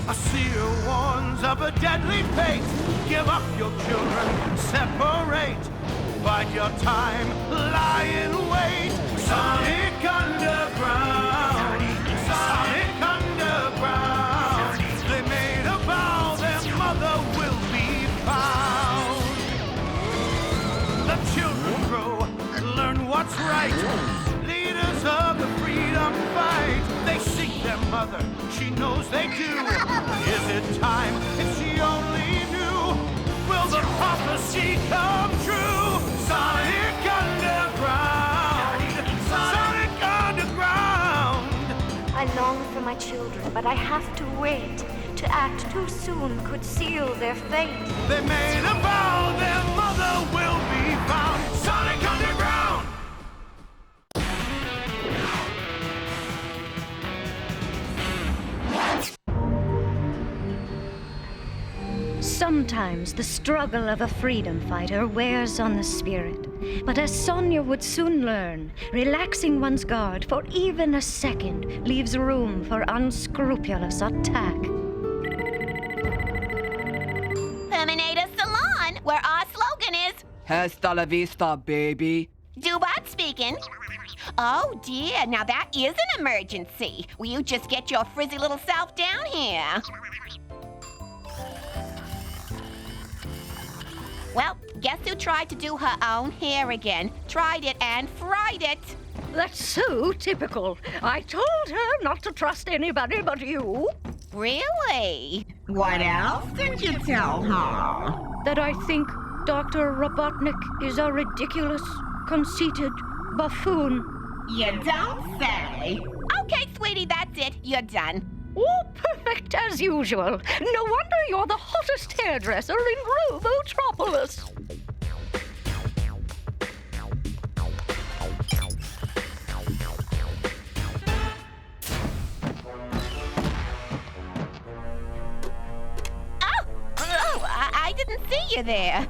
A seer warns of a deadly fate. Give up your children, separate. Bide your time, lie in wait. Sonic Underground, Sonic Underground. They made a vow their mother will be found. The children grow, learn what's right. Leaders of the freedom fight. They seek their mother, she knows they do. Is it time if she only knew? Will the prophecy come true? Sonic Underground, Sonic Underground. I long for my children, but I have to wait. To act too soon could seal their fate. They made a vow their mother will be found. Sonic Underground. Sometimes the struggle of a freedom fighter wears on the spirit. But as Sonia would soon learn, relaxing one's guard for even a second leaves room for unscrupulous attack. Terminator Salon, where our slogan is, Hasta la vista, baby. Dubot speaking. Oh dear, now that is an emergency. Will you just get your frizzy little self down here? Well, guess who tried to do her own hair again? Tried it and fried it. That's so typical. I told her not to trust anybody but you. Really? What else did you tell her? That I think Dr. Robotnik is a ridiculous, conceited buffoon. You don't say. Okay, sweetie, that's it. You're done. Oh, perfect as usual. No wonder you're the hottest hairdresser in Robotropolis. Oh, I didn't see you there.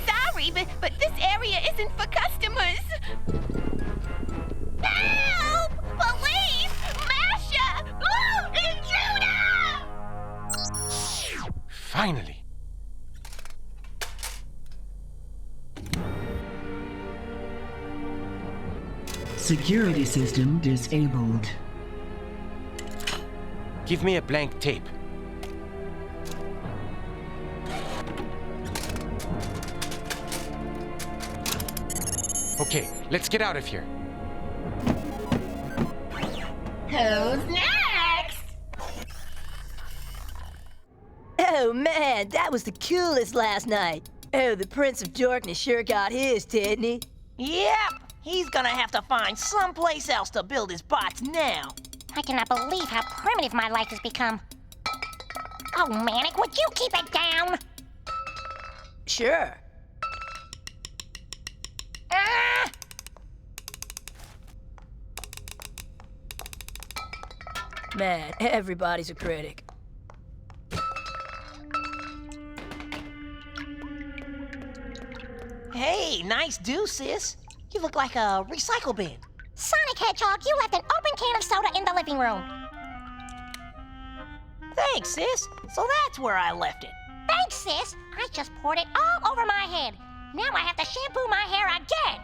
Sorry, but this area isn't for customers. Help! Police! Masha! Ooh, intruder! Finally. Security system disabled. Give me a blank tape. Okay, let's get out of here. Who's next? Oh man, that was the coolest last night. Oh, the Prince of Darkness sure got his, didn't he? Yep, he's gonna have to find someplace else to build his bots now. I cannot believe how primitive my life has become. Oh, Manic, would you keep it down? Sure. Ah! Man, everybody's a critic. Hey, nice do, sis. You look like a recycle bin. Sonic Hedgehog, you left an open can of soda in the living room. Thanks, sis. So that's where I left it. Thanks, sis. I just poured it all over my head. Now I have to shampoo my hair again.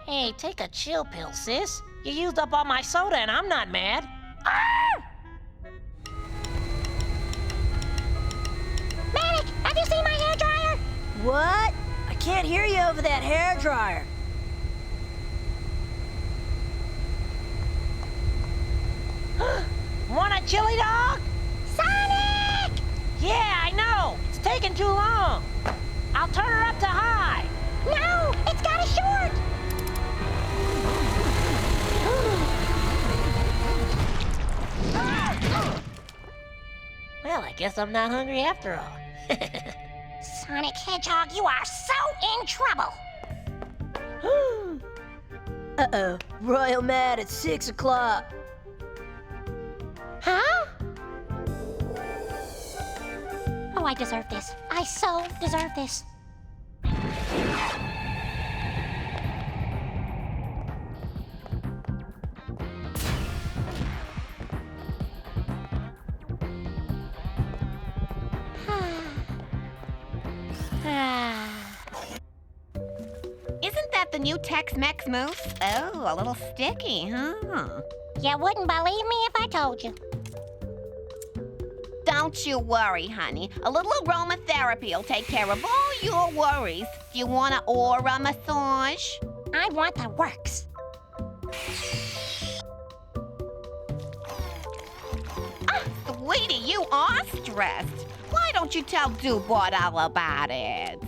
Hey, take a chill pill, sis. You used up all my soda and I'm not mad. Ah! Manic, have you seen my hairdryer? What? I can't hear you over that hairdryer. Want a chili dog? Sonic! Yeah, I know. It's taking too long. I'll turn her up to high. No, it's got a short. Well, I guess I'm not hungry after all. Sonic Hedgehog, you are so in trouble. Uh-oh, Royal Mad at 6 o'clock. Huh? Oh, I deserve this. I so deserve this. the new Tex-Mex mousse? Oh, a little sticky, huh? You wouldn't believe me if I told you. Don't you worry, honey. A little aromatherapy will take care of all your worries. Do you want an aura massage? I want the works. Sweetie, you are stressed. Why don't you tell Dubart all about it?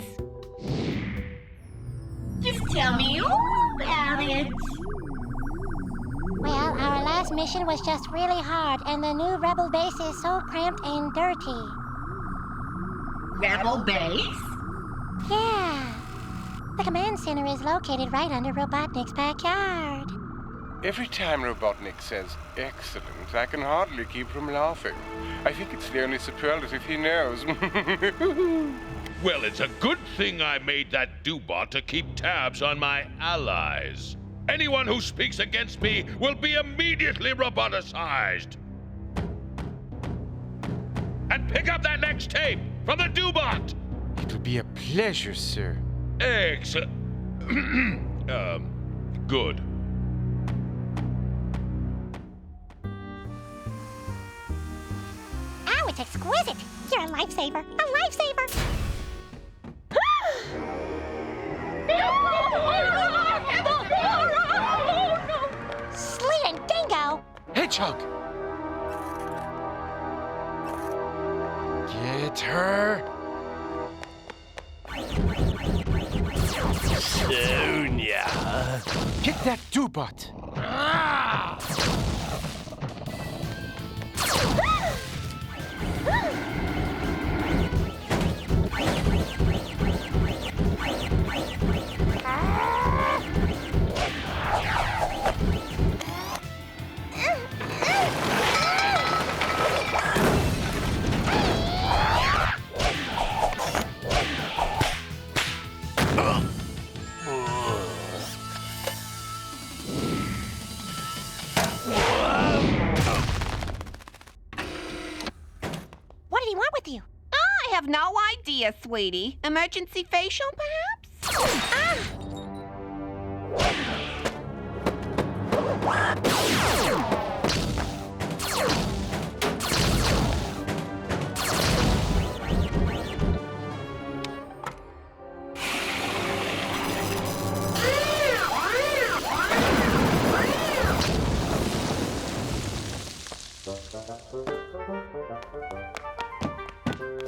Just tell me all about it. Well, our last mission was just really hard, and the new rebel base is so cramped and dirty. Rebel base? Yeah. The command center is located right under Robotnik's backyard. Every time Robotnik says excellent, I can hardly keep from laughing. I think it's the only superlative he knows. Well, it's a good thing I made that Dubot to keep tabs on my allies. Anyone who speaks against me will be immediately roboticized. And pick up that next tape from the Dubot! It will be a pleasure, sir. Excellent. Good. Oh, it's exquisite. You're a lifesaver. A lifesaver. Sleet and Dingo. Hedgehog! Get her! Sonia. Get that Dubot! What did he want with you? I have no idea, sweetie. Emergency facial, perhaps?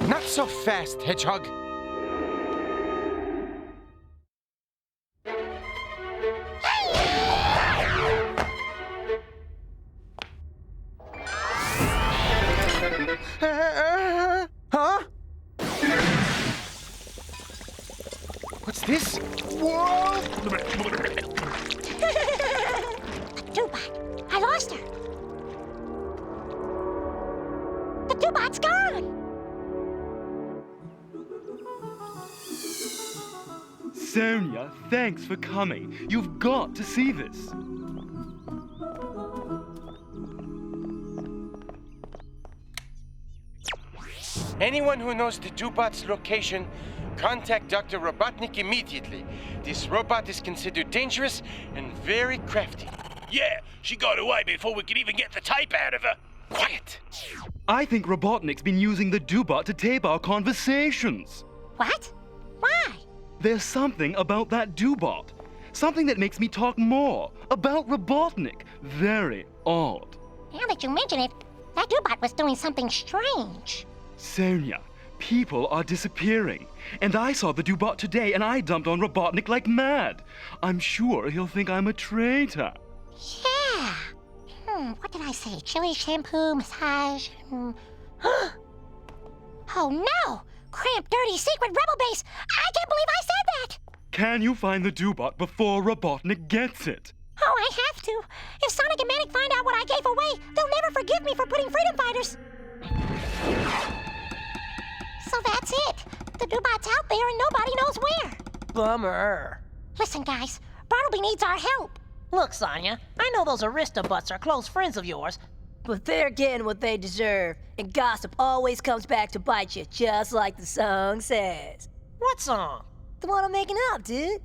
Not so fast, Hedgehog! Huh? What's this? Whoa! Dubot. I lost her. The Dubot's gone. Sonia, thanks for coming. You've got to see this. Anyone who knows the Dubot's location, contact Dr. Robotnik immediately. This robot is considered dangerous and very crafty. Yeah, she got away before we could even get the tape out of her. Quiet! I think Robotnik's been using the Dubot to tape our conversations. What? Why? There's something about that Dubot. Something that makes me talk more about Robotnik. Very odd. Now that you mention it, that Dubot was doing something strange. Sonia, people are disappearing. And I saw the Dubot today and I dumped on Robotnik like mad. I'm sure he'll think I'm a traitor. Yeah. What did I say? Chili shampoo, massage. Oh no! Cramped, dirty, secret rebel base! I can't believe I said that! Can you find the Dubot before Robotnik gets it? Oh, I have to. If Sonic and Manic find out what I gave away, they'll never forgive me for putting freedom fighters. So that's it. The Dubot's out there and nobody knows where. Bummer. Listen, guys, Bartleby needs our help. Look, Sonia, I know those Aristobutts are close friends of yours. But they're getting what they deserve, and gossip always comes back to bite you, just like the song says. What song? The one I'm making up, dude.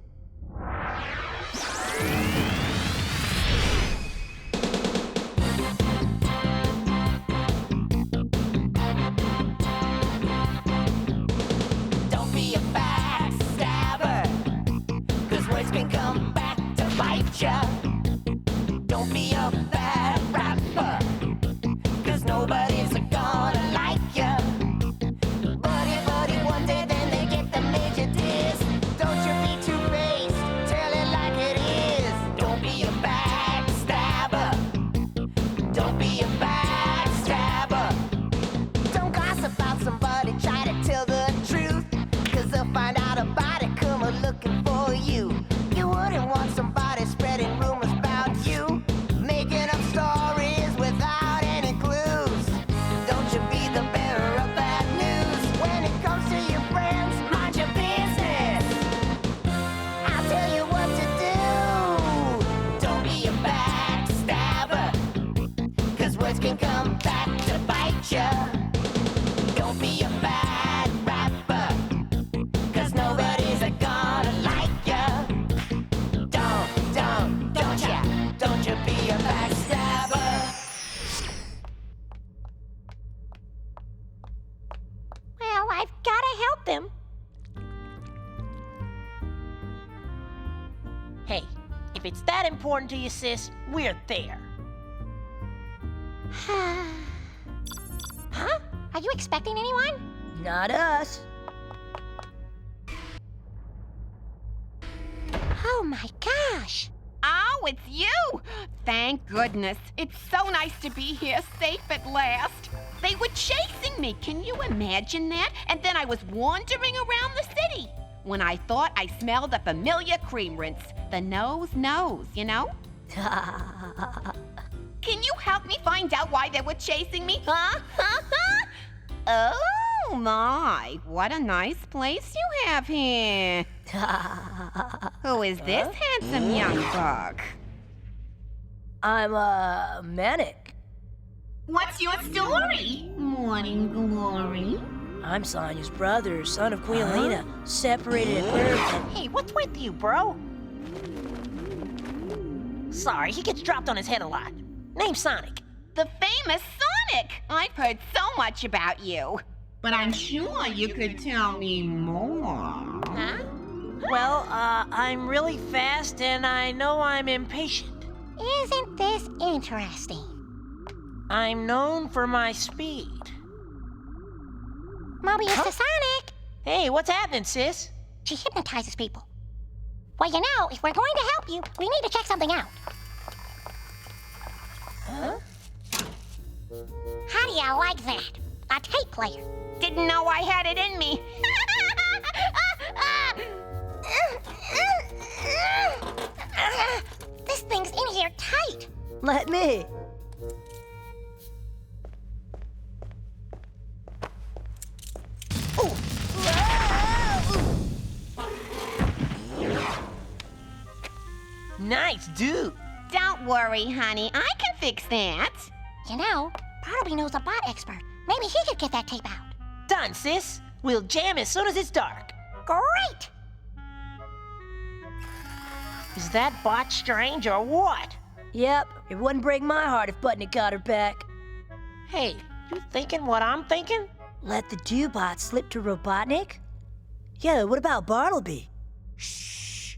Don't be a backstabber, 'cause words can come back to bite ya. Don't be a bad rapper, 'cause nobody's gonna like ya. Buddy, one day then they get the major diss. Don't you be two-faced, tell it like it is. Don't be a backstabber, don't be a backstabber. Don't gossip about somebody, try to tell the truth, 'cause they'll find out about it, come a looking for you. You wouldn't want somebody spreading rumors about you, making up stories without any clues. Don't you be the bearer of bad news. When it comes to your friends, mind your business. I'll tell you what to do. Don't be a backstabber, 'cause words can come back to bite ya. Don't be a bad rapper, 'cause nobody's gonna like ya. Don't you be a backstabber. Well, I've gotta help them. Hey, if it's that important to you, sis, we're there. Huh? Are you expecting anyone? Not us. Oh my gosh! Oh, it's you! Thank goodness. It's so nice to be here safe at last. They were chasing me, can you imagine that? And then I was wandering around the city when I thought I smelled a familiar cream rinse. The nose, you know? Can you help me find out why they were chasing me, huh? Oh my, what a nice place you have here. Who is this handsome young buck? I'm, Manic. What's your story, Morning Glory? I'm Sonia's brother, son of Queen Elena, separated at birth. Hey, what's with you, bro? Sorry, he gets dropped on his head a lot. Name's Sonic. The famous Sonic! I've heard so much about you. But I'm sure you could tell me more. Huh? Well, I'm really fast and I know I'm impatient. Isn't this interesting? I'm known for my speed. Mobius to Sonic! Hey, what's happening, sis? She hypnotizes people. Well, you know, if we're going to help you, we need to check something out. Huh? How do you like that? A tape player. Didn't know I had it in me. This thing's in here tight. Let me. Nice dude. Don't worry, honey. I can fix that. You know, Bartleby knows a bot expert. Maybe he could get that tape out. Done, sis. We'll jam as soon as it's dark. Great! Is that bot strange or what? Yep, it wouldn't break my heart if Butnick got her back. Hey, you thinking what I'm thinking? Let the Dubot slip to Robotnik? Yeah, what about Bartleby? Shh.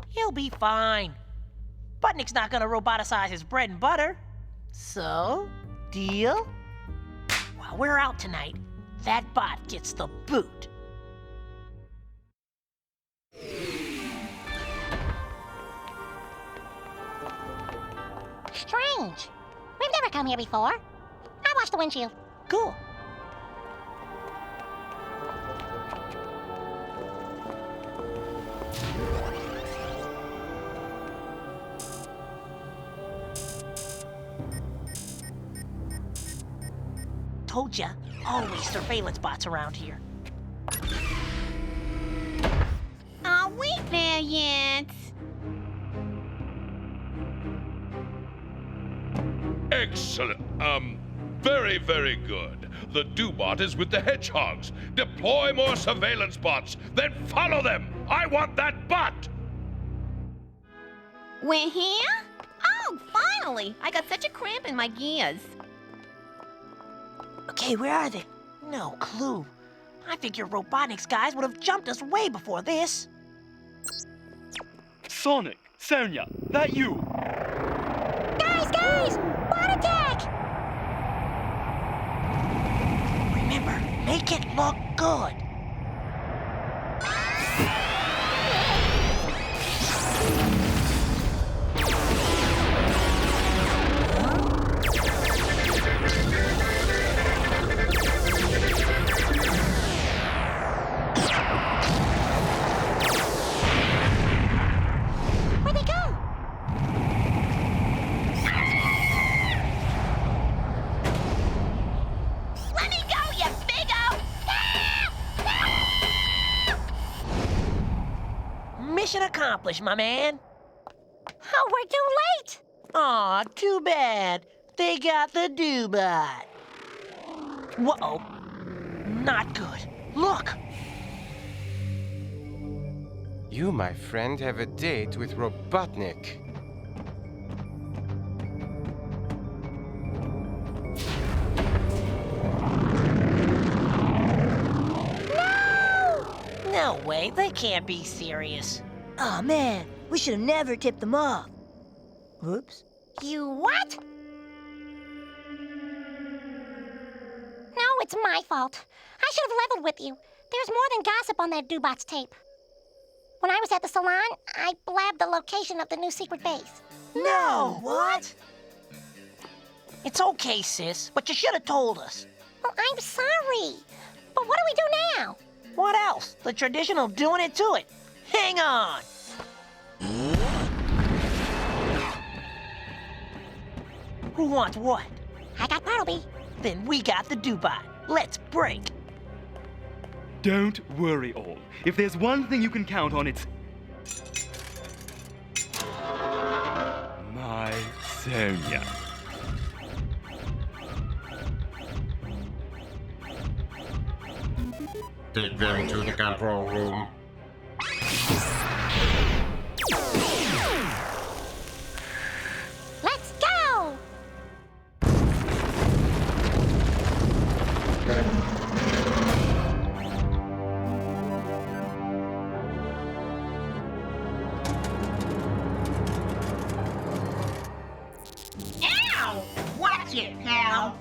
He'll be fine. Butnick's not gonna roboticize his bread and butter. So, deal? While we're out tonight, that bot gets the boot. Strange. We've never come here before. I watched the windshield. Cool. Told ya, always surveillance bots around here. Are we there yet? Excellent. Very, very good. The Dubot is with the hedgehogs. Deploy more surveillance bots, then follow them. I want that bot. We're here? Oh, finally! I got such a cramp in my gears. Okay, where are they? No clue. I figure Robotnik's guys would have jumped us way before this. Sonic, Sonia, that you? Guys! Bot attack! Remember, make it look good. Where'd they go? Let me go, you big-o! Mission accomplished, my man. Oh, we're too late! Aw, too bad. They got the Doobot. Whoa. Not good. Look! You, my friend, have a date with Robotnik. No way, they can't be serious. Oh man, we should have never tipped them off. Whoops. You what? No, it's my fault. I should have leveled with you. There's more than gossip on that Doobot's tape. When I was at the salon, I blabbed the location of the new secret base. No, what? It's okay, sis, but you should have told us. Well, I'm sorry. But what do we do now? What else? The traditional doing it to it. Hang on! Who wants what? I got Bartleby. Then we got the Doobot. Let's break. Don't worry, all. If there's one thing you can count on, it's... my Sonia. Take them to the control room. Let's go! Ow! Watch it, pal!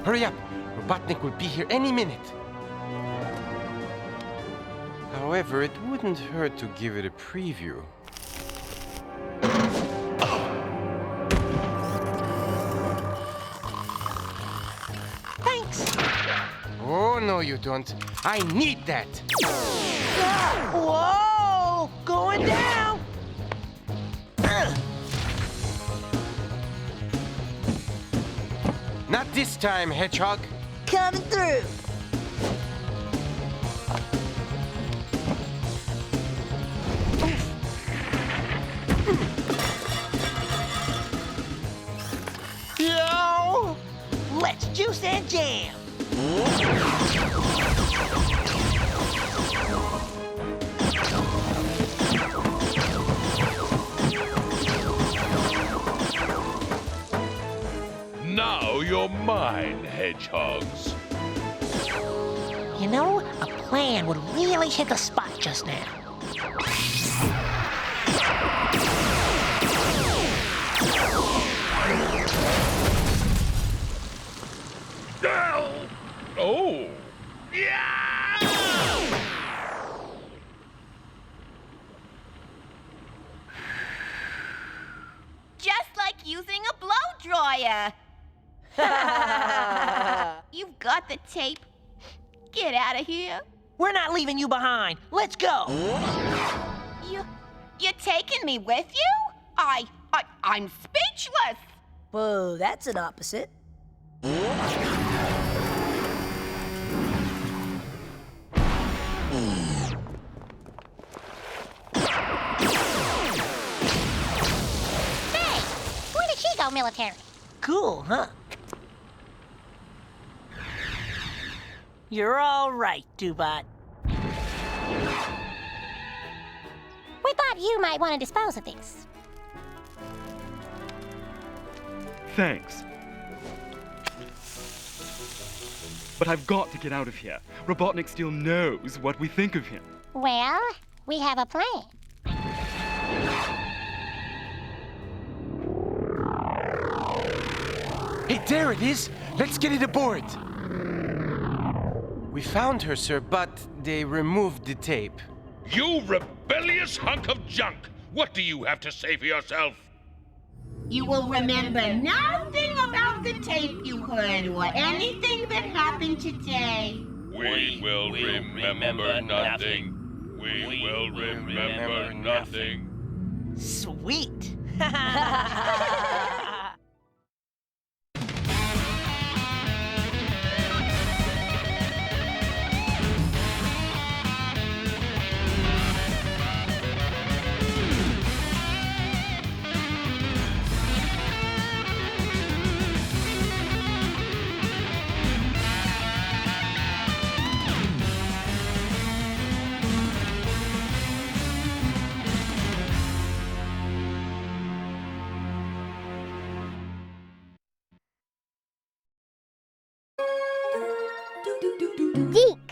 Hurry up! Robotnik will be here any minute. However, it wouldn't hurt to give it a preview. Thanks. Oh, no, you don't. I need that. Whoa! Going down! Not this time, Hedgehog. Coming through. Yo! Let's juice and jam! Now you're mine, hedgehogs. You know, a plan would really hit the spot just now. Oh! Just like using a blow dryer. You've got the tape. Get out of here. We're not leaving you behind. Let's go. You're taking me with you? I'm speechless. Whoa, that's an opposite. Hey, where did she go military? Cool, huh? You're all right, Doobot. We thought you might want to dispose of these. Thanks. But I've got to get out of here. Robotnik still knows what we think of him. Well, we have a plan. Hey, there it is! Let's get it aboard! We found her, sir, but they removed the tape. You rebellious hunk of junk! What do you have to say for yourself? You will remember nothing about the tape you heard or anything that happened today. We will remember nothing. We will remember nothing. Sweet. Geek.